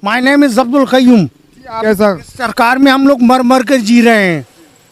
My name is Abdul Qayyum. कैसा सरकार में हम लोग मर मर कर जी रहे हैं।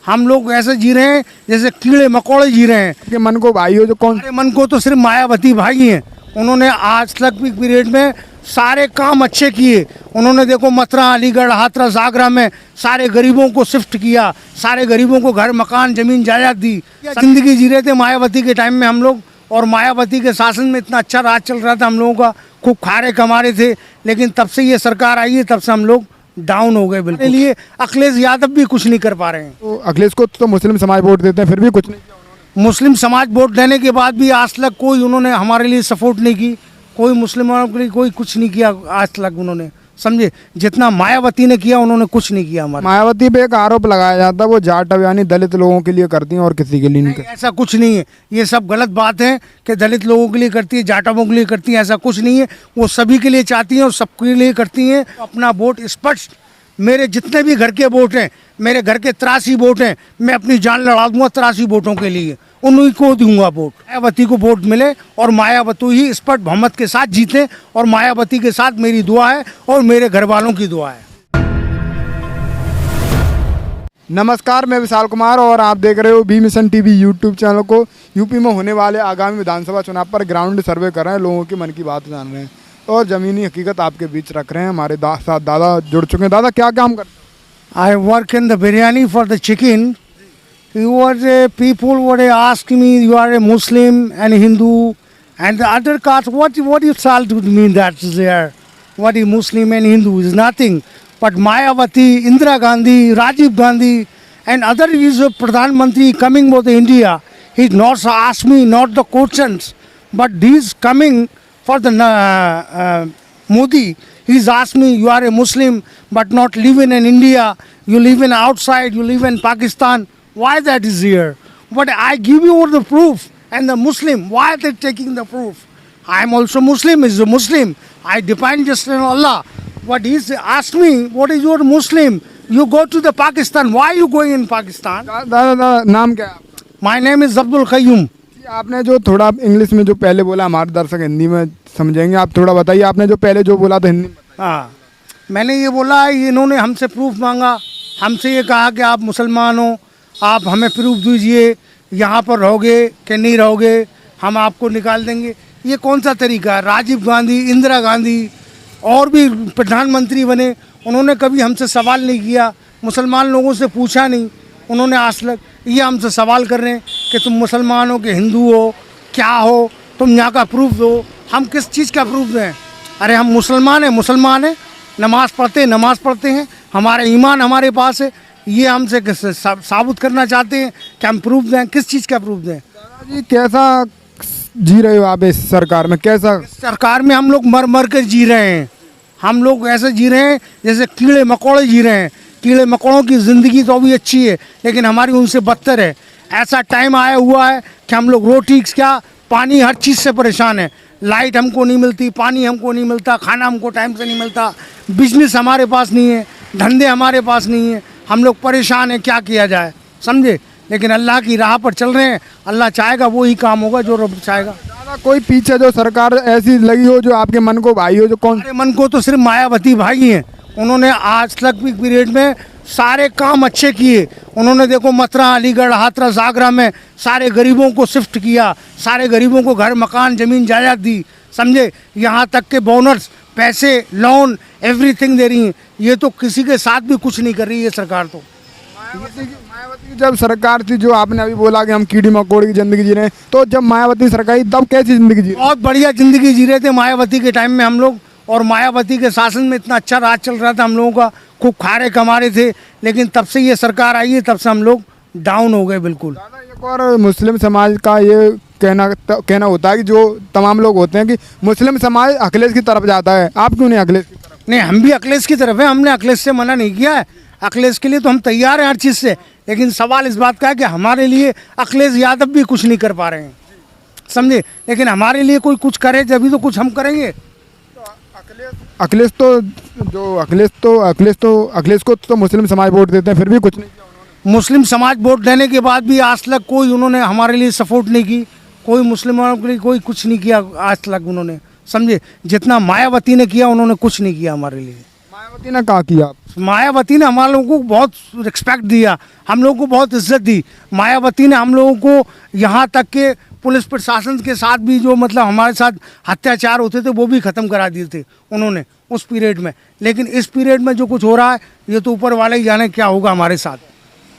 हम लोग ऐसे जी रहे हैं जैसे कीड़े मकोड़े जी रहे हैं। के मन को भाई हो जो कौन हमारे मन को तो सिर्फ मायावती भाई हैं। उन्होंने आज तक भी पीरियड में सारे काम अच्छे किए। उन्होंने देखो मथुरा, अलीगढ़, हाथरस, आगरा में सारे गरीबों को शिफ्ट किया, सारे गरीबों को घर, मकान, जमीन जायदाद दी। जिंदगी जी रहे थे मायावती के टाइम में हम लोग, और मायावती के शासन में इतना अच्छा राज चल रहा था हम लोगों का, खूब खारे कमा रहे थे। लेकिन तब से ये सरकार आई है, तब से हम लोग डाउन हो गए बिल्कुल। लिए अखिलेश यादव भी कुछ नहीं कर पा रहे हैं। तो अखिलेश को तो मुस्लिम समाज वोट देते हैं, फिर भी कुछ नहीं किया उन्होंने। मुस्लिम समाज वोट देने के बाद भी आज तक कोई उन्होंने हमारे लिए सपोर्ट नहीं की। कोई मुस्लिमों के लिए कोई कुछ नहीं किया आज तक उन्होंने, समझे। जितना मायावती ने किया उन्होंने कुछ नहीं किया हमारे। मायावती पे एक आरोप लगाया जाता है वो जाट यानी दलित लोगों के लिए करती हैं और किसी के लिए नहीं करती। ऐसा कुछ नहीं है, ये सब गलत बात है कि दलित लोगों के लिए करती है, जाटवों के लिए करती है, ऐसा कुछ नहीं है। वो सभी के लिए चाहती हैं और सबके लिए करती हैं। अपना वोट स्पष्ट, मेरे जितने भी घर के वोट हैं, मेरे घर के 83 वोट हैं, मैं अपनी जान लड़ा दूंगा 83 वोटों के लिए, उन्हीं को दूंगा वोट। मायावती को वोट मिले और मायावती ही स्पष्ट बहुमत के साथ जीते, और मायावती के साथ मेरी दुआ है और मेरे घर वालों की दुआ है। नमस्कार, मैं विशाल कुमार और आप देख रहे हो B mission TV YouTube channel को। यूपी में होने वाले आगामी विधानसभा चुनाव पर ग्राउंड सर्वे कर रहे हैं, लोगों की मन की बात जान रहे हैं और ज़मीनी हकीकत आपके बीच रख रहे हैं। हमारे साथ दादा जुड़ चुके हैं। दादा क्या काम करते हैं? I work in the biryani for the chicken. People were asking me, you are a Muslim and Hindu and the other caste, what you tell to me that is there? What is Muslim and Hindu is nothing. But Mayawati, Indira Gandhi, Rajiv Gandhi and other is a Pradhan Mantri coming for the India. He not asked me not the questions, but these coming for the Modi. He's asked me, you are a Muslim but not living in India. You live in outside, you live in Pakistan. Why that is here? But I give you all the proof. And the Muslim, why they taking the proof? I am also Muslim, is a Muslim. I depend just on Allah. But he's asked me, what is your Muslim? You go to the Pakistan. Why you going in Pakistan? दादा नाम क्या है आपका? My name is Abdul Qayyum. आपने जो थोड़ा English में जो पहले बोला, हमारे दर्शक हिंदी में समझेंगे, आप थोड़ा बताइए। आपने जो पहले जो बोला था हिंदी में। हाँ, मैंने ये बोला, इन्होंने हमसे प्रूफ मांगा, हमसे ये कहा कि आप मुसलमान हो, आप हमें प्रूफ दीजिए, यहाँ पर रहोगे कि नहीं रहोगे, हम आपको निकाल देंगे। ये कौन सा तरीका है? राजीव गांधी, इंदिरा गांधी और भी प्रधानमंत्री बने, उन्होंने कभी हमसे सवाल नहीं किया, मुसलमान लोगों से पूछा नहीं उन्होंने आज तक। ये हमसे सवाल कर रहे हैं कि तुम मुसलमान हो कि हिंदू हो, क्या हो, तुम यहाँ का प्रूफ दो। हम किस चीज़ का प्रूफ दें? अरे हम मुसलमान हैं, नमाज़ पढ़ते हैं, हमारा ईमान हमारे पास है। ये हमसे साबित करना चाहते हैं कि हम प्रूफ दें, किस चीज़ का प्रूफ दें? दादाजी कैसा जी रहे हो आप इस सरकार में? कैसा सरकार में हम लोग मर मर कर जी रहे हैं। हम लोग ऐसे जी रहे हैं जैसे कीड़े मकोड़े जी रहे हैं। कीड़े मकोड़ों की ज़िंदगी तो अभी अच्छी है, लेकिन हमारी उनसे बदतर है। ऐसा टाइम आया हुआ है कि हम लोग रोटी क्या, पानी, हर चीज़ से परेशान है। लाइट हमको नहीं मिलती, पानी हमको नहीं मिलता, खाना हमको टाइम से नहीं मिलता, बिजनेस हमारे पास नहीं है, धंधे हमारे पास नहीं है। हम लोग परेशान हैं, क्या किया जाए, समझे। लेकिन अल्लाह की राह पर चल रहे हैं, अल्लाह चाहेगा वो ही काम होगा जो रब चाहेगा। दादा कोई पीछे जो सरकार ऐसी लगी हो जो आपके मन को भाई हो, जो कौन? हमारे मन को तो सिर्फ मायावती भाई हैं। उन्होंने आज तक भी पीरियड में सारे काम अच्छे किए। उन्होंने देखो मथुरा, अलीगढ़, हाथरस, आगरा में सारे गरीबों को शिफ्ट किया, सारे गरीबों को घर, मकान, जमीन जायदाद दी, समझे। यहाँ तक के बोनस, पैसे, लोन, एवरीथिंग दे रही हैं। ये तो किसी के साथ भी कुछ नहीं कर रही है सरकार। तो मायावती की जब सरकार थी, जो आपने अभी बोला कि हम कीड़ी मकोड़ी की ज़िंदगी जी रहे हैं, तो जब मायावती सरकार थी तब कैसी ज़िंदगी जी? बहुत बढ़िया ज़िंदगी जी रहे थे मायावती के टाइम में हम लोग, और मायावती के शासन में इतना अच्छा राज चल रहा था हम लोगों का, खूब खारे कमा रहे थे। लेकिन तब से ये सरकार आई है, तब से हम लोग डाउन हो गए बिल्कुल। दादा एक और मुस्लिम समाज का ये कहना होता है कि जो तमाम लोग होते हैं कि मुस्लिम समाज अखिलेश की तरफ जाता है, आप क्यों नहीं अखिलेश की तरफ? नहीं, हम भी अखिलेश की तरफ है। हमने अखिलेश से मना नहीं किया है, अखिलेश के लिए तो हम तैयार हैं हर चीज़ से। लेकिन सवाल इस बात का है कि हमारे लिए अखिलेश यादव भी कुछ नहीं कर पा रहे हैं, समझे। लेकिन हमारे लिए कोई कुछ करे जभी तो कुछ हम करेंगे। अखिलेश को तो मुस्लिम समाज वोट देते हैं, फिर भी कुछ नहीं किया उन्होंने। मुस्लिम समाज वोट देने के बाद भी आज तक कोई उन्होंने हमारे लिए सपोर्ट नहीं की, कोई मुस्लिमों के लिए कोई कुछ नहीं किया आज तक उन्होंने, समझे। जितना मायावती ने किया उन्होंने कुछ नहीं किया हमारे लिए। मायावती ने कहा किया आप? मायावती ने हमारे लोगों को बहुत रिस्पेक्ट दिया, हम लोगों को बहुत इज्जत दी। मायावती ने हम लोगों को यहाँ तक के पुलिस प्रशासन के साथ भी जो मतलब हमारे साथ अत्याचार होते थे वो भी ख़त्म करा दिए थे उन्होंने उस पीरियड में। लेकिन इस पीरियड में जो कुछ हो रहा है ये तो ऊपर वाले ही जाने क्या होगा हमारे साथ,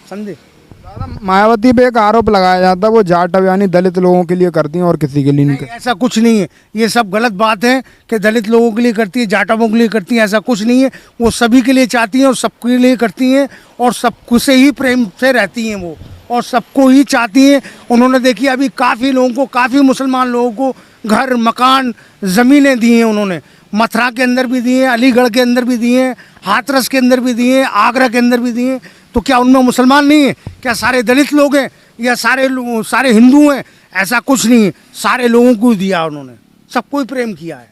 समझे। दादा, मायावती पे एक आरोप लगाया जाता है वो जाट यानी दलित लोगों के लिए करती हैं और किसी के लिए नहीं नहीं, ऐसा कुछ नहीं है, ये सब गलत बात है कि दलित लोगों के लिए करती है, जाटवों के लिए करती है, ऐसा कुछ नहीं है। वो सभी के लिए चाहती हैं और सबके लिए करती हैं और सबको से ही प्रेम से रहती हैं वो, और सबको ही चाहती हैं। उन्होंने देखिए अभी काफ़ी लोगों को, काफ़ी मुसलमान लोगों को घर मकान ज़मीनें दी हैं उन्होंने। मथुरा के अंदर भी दिए हैं, अलीगढ़ के अंदर भी दिए हैं, हाथरस के अंदर भी दिए हैं, आगरा के अंदर भी दिए हैं। तो क्या उनमें मुसलमान नहीं है? क्या सारे दलित लोग हैं या सारे हिंदू हैं? ऐसा कुछ नहीं है, सारे लोगों को ही दिया उन्होंने, सबको ही प्रेम किया है।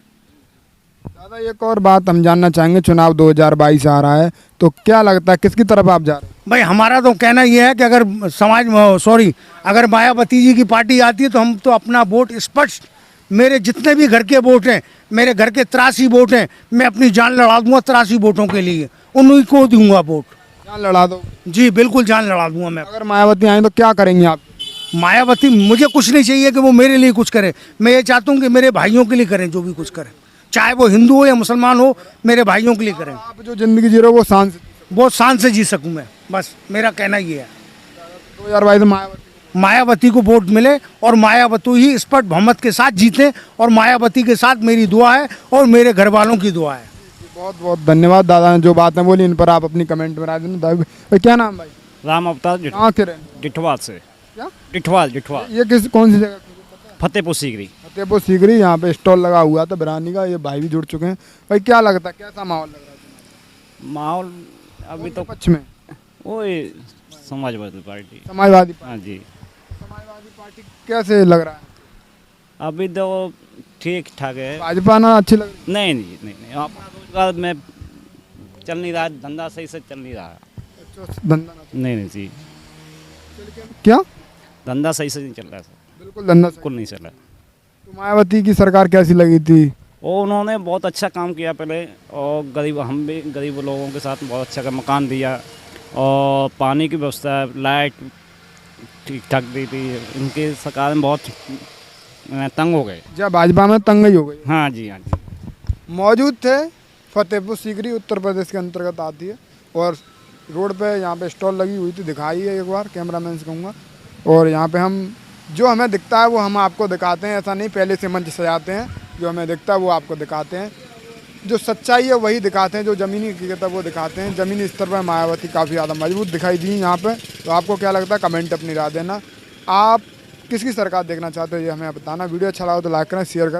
दादा, एक और बात हम जानना चाहेंगे, चुनाव 2022 आ रहा है तो क्या लगता है किसकी तरफ आप जा रहे हैं? भाई हमारा तो कहना ये है कि अगर मायावती जी की पार्टी आती है तो हम तो अपना वोट स्पष्ट, मेरे जितने भी घर के वोट हैं, मेरे घर के 83 वोट हैं, मैं अपनी जान लड़ा दूंगा 83 वोटों के लिए, उन्हीं को दूंगा वोट। जान लड़ा दो? जी बिल्कुल जान लड़ा दूंगा मैं। अगर मायावती आए तो क्या करेंगे आप? मायावती, मुझे कुछ नहीं चाहिए कि वो मेरे लिए कुछ करे, मैं ये चाहता हूँ कि मेरे भाइयों के लिए करें, जो भी कुछ करें, चाहे वो हिंदू हो या मुसलमान हो, मेरे भाइयों के लिए करें। आप जो जिंदगी जी रहे हो वो शान से, बहुत शान से जी सकूँ मैं, बस मेरा कहना ये है। 2022 में मायावती को वोट मिले और मायावती ही स्पष्ट बहुमत के साथ जीते, और मायावती के साथ मेरी दुआ है और मेरे घर वालों की दुआ है। बहुत बहुत धन्यवाद दादा ने जो बातें बोली, इन पर आप अपनी कमेंट बना देना। भाई क्या नाम भाई? राम अवतार कहाँ के रहे? डिठवाल से। क्या? डिठवाल ये कौन सी जगह? फतेहपुर सीकरी। फतेहपुर सीकरी। यहाँ पे स्टॉल लगा हुआ था बिरयानी का, ये भाई भी जुड़ चुके हैं। भाई क्या लगता है कैसा माहौल लग रहा है? माहौल अभी तो पक्ष में वो समाजवादी पार्टी। समाजवादी पार्टी। हाँ जी, समाजवादी पार्टी कैसे लग रहा है? अभी तो ठीक ठाक है। भाजपा ना अच्छी लग रही नहीं नहीं नहीं नहीं, अपना रोजगार में चल नहीं रहा, धंधा सही से चल नहीं रहा। है? अच्छा, धंधा ना नहीं नहीं जी, क्या? धंधा सही से नहीं चल रहा सर, बिल्कुल धंधा बिल्कुल नहीं चल रहा। तो मायावती की सरकार कैसी लगी थी? वो उन्होंने बहुत अच्छा काम किया पहले, और हम भी गरीब लोगों के साथ बहुत अच्छा मकान दिया, और पानी की व्यवस्था, लाइट ठीक ठाक दी थी। उनकी सरकार में बहुत तंग हो गए। जब भाजपा में तंग ही हो गई। हाँ जी, हाँ जी। मौजूद थे फतेहपुर सीकरी, उत्तर प्रदेश के अंतर्गत आती है, और रोड पे यहाँ पे स्टॉल लगी हुई थी, दिखाई है एक बार, कैमरामैन से कहूँगा। और यहाँ पे हम जो हमें दिखता है वो हम आपको दिखाते हैं, ऐसा नहीं पहले से मंच सजाते हैं, जो हमें दिखता है वो आपको दिखाते हैं, जो सच्चाई है वही दिखाते हैं, जो ज़मीनी हकीकत है वो दिखाते हैं। ज़मीनी स्तर पर मायावती काफ़ी ज़्यादा मजबूत दिखाई दी यहाँ पे। तो आपको क्या लगता है कमेंट अपनी राय देना। आप किसकी सरकार देखना चाहते हो ये हमें बताना। वीडियो अच्छा लगा तो लाइक करें, शेयर करें।